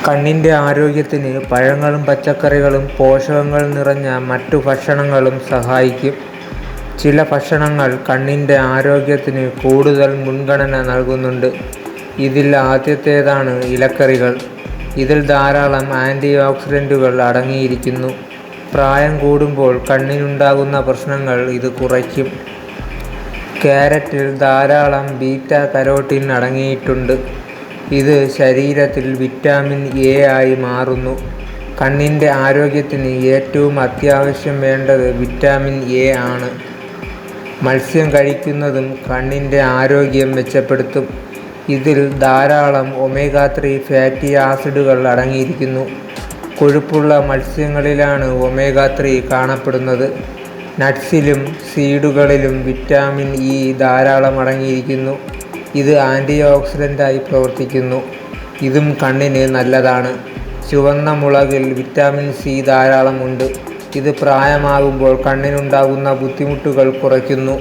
കണ്ണിൻ്റെ ആരോഗ്യത്തിന് പഴങ്ങളും പച്ചക്കറികളും പോഷകങ്ങൾ നിറഞ്ഞ മറ്റു ഭക്ഷണങ്ങളും സഹായിക്കും. ചില ഭക്ഷണങ്ങൾ കണ്ണിൻ്റെ ആരോഗ്യത്തിന് കൂടുതൽ മുൻഗണന നൽകുന്നുണ്ട്. ഇതിൽ ആദ്യത്തേതാണ് ഇലക്കറികൾ. ഇതിൽ ധാരാളം ആൻറ്റി ഓക്സിഡൻറ്റുകൾ അടങ്ങിയിരിക്കുന്നു. പ്രായം കൂടുമ്പോൾ കണ്ണിനുണ്ടാകുന്ന പ്രശ്നങ്ങൾ ഇത് കുറയ്ക്കും. ക്യാരറ്റിൽ ധാരാളം ബീറ്റാ കരോട്ടിൻ അടങ്ങിയിട്ടുണ്ട്. ഇത് ശരീരത്തിൽ വിറ്റാമിൻ എ ആയി മാറുന്നു. കണ്ണിൻ്റെ ആരോഗ്യത്തിന് ഏറ്റവും അത്യാവശ്യം വേണ്ടത് വിറ്റാമിൻ എ ആണ്. മത്സ്യം കഴിക്കുന്നതും കണ്ണിൻ്റെ ആരോഗ്യം മെച്ചപ്പെടുത്തും. ഇതിൽ ധാരാളം ഒമേഗ 3 ഫാറ്റി ആസിഡുകൾ അടങ്ങിയിരിക്കുന്നു. കൊഴുപ്പുള്ള മത്സ്യങ്ങളിലാണ് ഒമേഗ 3 കാണപ്പെടുന്നത്. നട്ട്സിലും സീഡുകളിലും വിറ്റാമിൻ ഇ ധാരാളം അടങ്ങിയിരിക്കുന്നു. ഇത് ആൻറ്റി ഓക്സിഡൻ്റായി പ്രവർത്തിക്കുന്നു. ഇതും കണ്ണിന് നല്ലതാണ്. ചുവന്ന മുളകിൽ വിറ്റാമിൻ സി ധാരാളമുണ്ട്. ഇത് പ്രായമാകുമ്പോൾ കണ്ണിനുണ്ടാകുന്ന ബുദ്ധിമുട്ടുകൾ കുറയ്ക്കുന്നു.